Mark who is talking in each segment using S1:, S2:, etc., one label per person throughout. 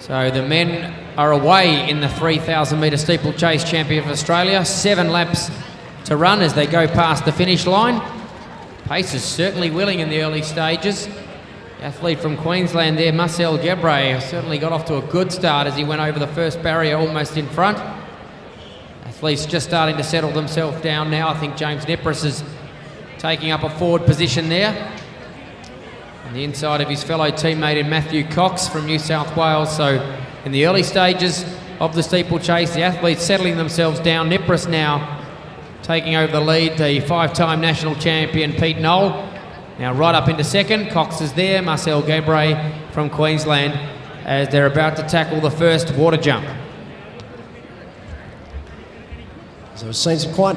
S1: So the men are away in the 3,000 metre steeplechase champion of Australia. 7 laps to run as they go past the finish line. Pace is certainly willing in the early stages. The athlete from Queensland there, Marcel Gebre, certainly got off to a good start as he went over the first barrier almost in front. Athletes just starting to settle themselves down now. I think James Nipris is taking up a forward position there on the inside of his fellow teammate in Matthew Cox from New South Wales. So in the early stages of the steeplechase, the athletes settling themselves down. Nipris now taking over the lead, the 5-time national champion Pete Knoll. Now right up into second, Cox is there, Marcel Gebre from Queensland, as they're about to tackle the first water jump.
S2: So we've seen some quite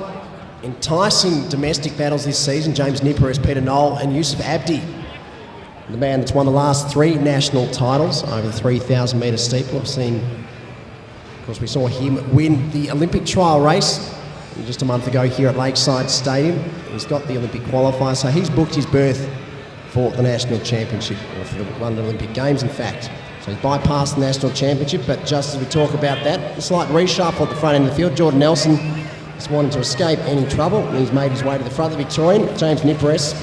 S2: enticing domestic battles this season. James Nipris, Peter Knoll and Yusuf Abdi, the man that's won the last 3 national titles over the 3,000 metre steeple. I've seen, of course, we saw him win the Olympic trial race just a month ago here at Lakeside Stadium. He's got the Olympic qualifier, so he's booked his berth for the national championship, or for the London Olympic Games, in fact. So he's bypassed the national championship, but just as we talk about that, a slight reshuffle at the front end of the field. Jordan Nelson is wanting to escape any trouble, and he's made his way to the front of the Victorian. James Nipris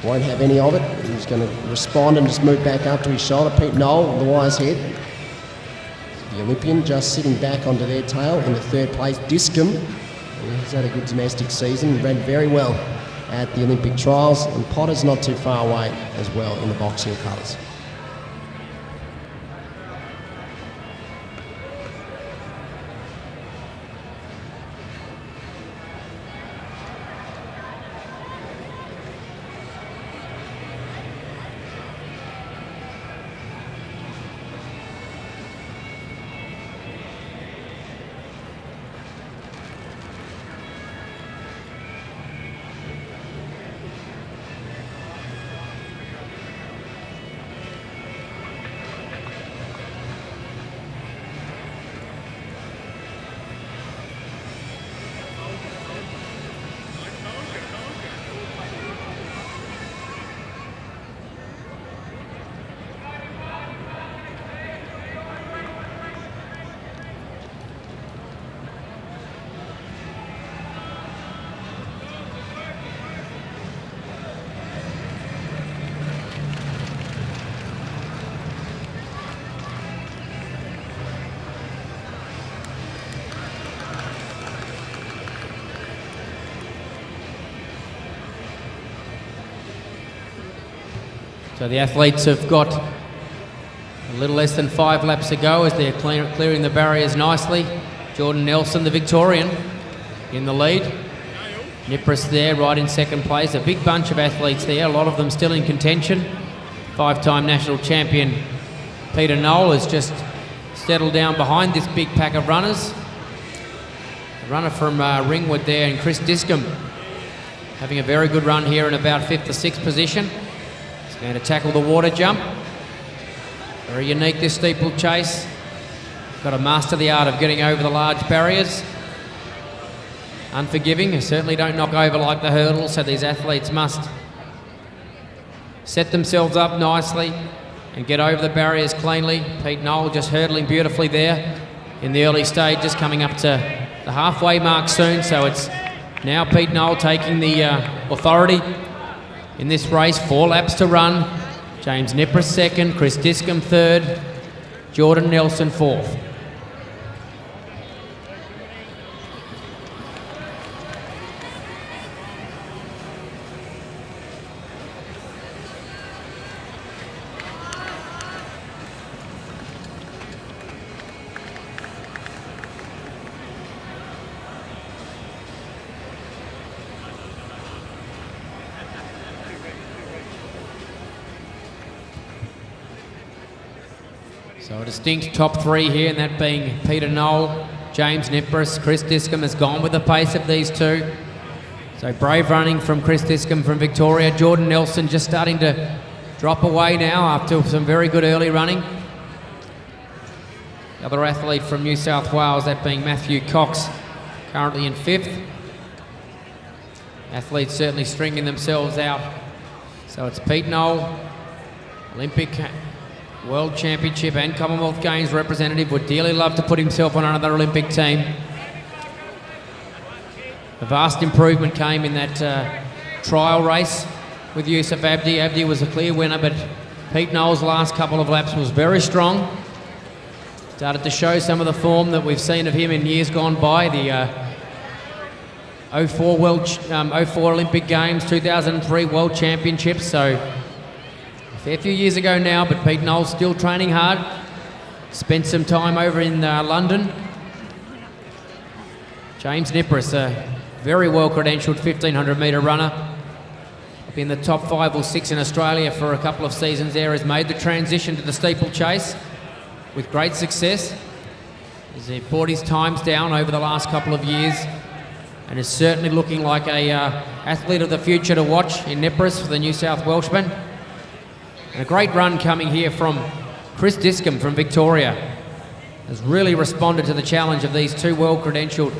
S2: won't have any of it. He's going to respond and just move back up to his shoulder. Pete Knoll, the wise head, the Olympian, just sitting back onto their tail in the 3rd place. Discum, he's had a good domestic season, ran very well at the Olympic trials, and Potter's not too far away as well in the boxing colours.
S1: So the athletes have got a little less than 5 laps to go as they're clearing the barriers nicely. Jordan Nelson, the Victorian, in the lead. Nipris there, right in 2nd place. A big bunch of athletes there, a lot of them still in contention. 5-time national champion Peter Knoll has just settled down behind this big pack of runners. The runner from Ringwood there, and Chris Discom, having a very good run here in about 5th or 6th position. Going to tackle the water jump. Very unique, this steeplechase. Got to master the art of getting over the large barriers. Unforgiving, they certainly don't knock over like the hurdles, so these athletes must set themselves up nicely and get over the barriers cleanly. Pete Knoll just hurdling beautifully there in the early stages, coming up to the halfway mark soon, so it's now Pete Knoll taking the authority in this race. 4 laps to run. James Nipris 2nd, Chris Discom 3rd, Jordan Nelson 4th. So a distinct top 3 here, and that being Peter Knoll, James Nipris. Chris Discom has gone with the pace of these two. So brave running from Chris Discom from Victoria. Jordan Nelson just starting to drop away now after some very good early running. The other athlete from New South Wales, that being Matthew Cox, currently in 5th. Athletes certainly stringing themselves out. So it's Pete Knoll, Olympic World Championship and Commonwealth Games representative, would dearly love to put himself on another Olympic team. A vast improvement came in that trial race with Yusuf Abdi. Abdi was a clear winner, but Pete Knowles' last couple of laps was very strong. Started to show some of the form that we've seen of him in years gone by. The 04 Olympic Games, 2003 World Championships, so a fair few years ago now, but Pete Knowles still training hard. Spent some time over in London. James Nippers, a very well-credentialed 1500 metre runner. Been in the top 5 or 6 in Australia for a couple of seasons there, has made the transition to the steeplechase with great success. He's brought his times down over the last couple of years and is certainly looking like a athlete of the future to watch in Nippers for the New South Welshman. And a great run coming here from Chris Discombe from Victoria. Has really responded to the challenge of these two well-credentialed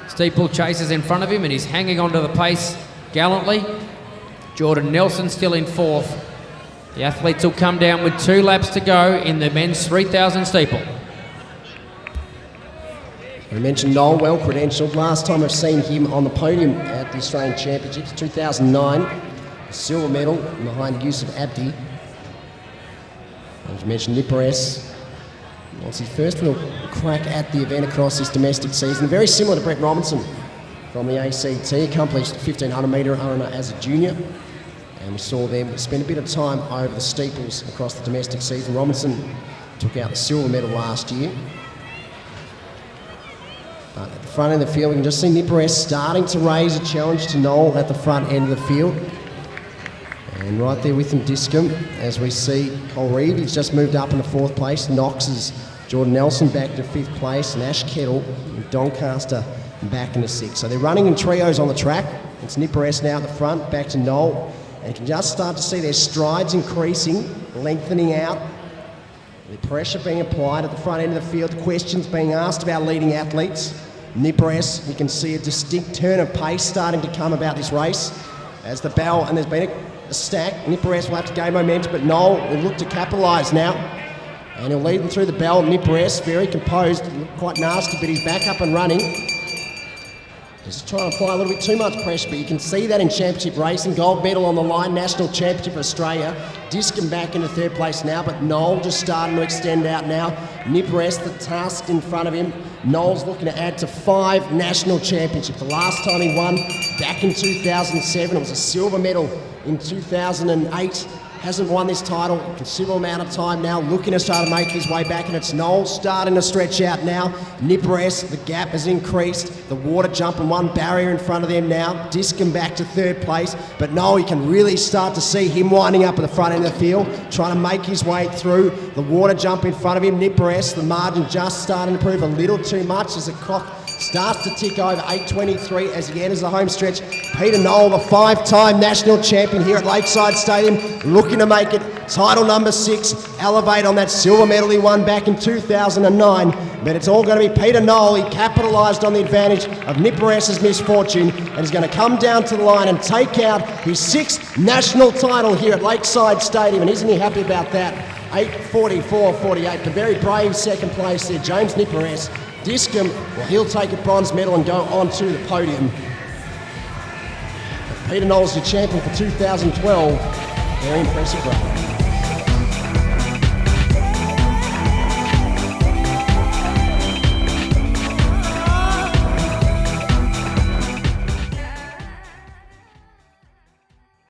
S1: steeplechasers in front of him, and he's hanging on to the pace gallantly. Jordan Nelson still in 4th. The athletes will come down with 2 laps to go in the men's 3,000 steeple.
S2: We mentioned Noel, well-credentialed. Last time I've seen him on the podium at the Australian Championships, 2009. A silver medal behind Yusuf Abdi. As you mentioned, Nippers wants his first little crack at the event across this domestic season. Very similar to Brett Robinson from the ACT, accomplished 1500 metre runner as a junior. And we saw them spend a bit of time over the steeples across the domestic season. Robinson took out the silver medal last year. But at the front end of the field, we can just see Nippers starting to raise a challenge to Noel at the front end of the field. And right there with him, Discombe, as we see Cole Reeve, he's just moved up into 4th place. Knox's Jordan Nelson back to 5th place, and Ash Kettle and Doncaster back into 6th. So they're running in trios on the track. It's Nippers now at the front, back to Noel. And you can just start to see their strides increasing, lengthening out. The pressure being applied at the front end of the field, questions being asked about leading athletes. Nippers, you can see a distinct turn of pace starting to come about this race. As the bell, and there's been a stack, Nippers will have to gain momentum, but Noel will look to capitalise now. And he'll lead them through the bell. Nippers, very composed, quite nasty, but he's back up and running. Just trying to apply a little bit too much pressure, but you can see that in championship racing. Gold medal on the line, national championship for Australia. Discombe back into 3rd place now, but Noel just starting to extend out now. Nippers, the task in front of him. Noel's looking to add to 5 national championships. The last time he won back in 2007, it was a silver medal in 2008. Hasn't won this title a considerable amount of time now, looking to start to make his way back, and it's Noel starting to stretch out now. Nippers, the gap has increased, the water jumping 1 barrier in front of them now. Discombe back to 3rd place, but Noel, you can really start to see him winding up at the front end of the field, trying to make his way through the water jump in front of him. Nippers, the margin just starting to prove a little too much as the clock starts to tick over 8:23 as he enters the home stretch. Peter Noel, the 5-time national champion here at Lakeside Stadium, looking to make it title number 6, elevate on that silver medal he won back in 2009. But it's all going to be Peter Noel. He capitalised on the advantage of Nippers' misfortune and is going to come down to the line and take out his 6th national title here at Lakeside Stadium. And isn't he happy about that? 8:44.48. The very brave 2nd place there, James Nippers. Discombe, well, he'll take a bronze medal and go on to the podium. Peter Noel's the champion for 2012. Very impressive run.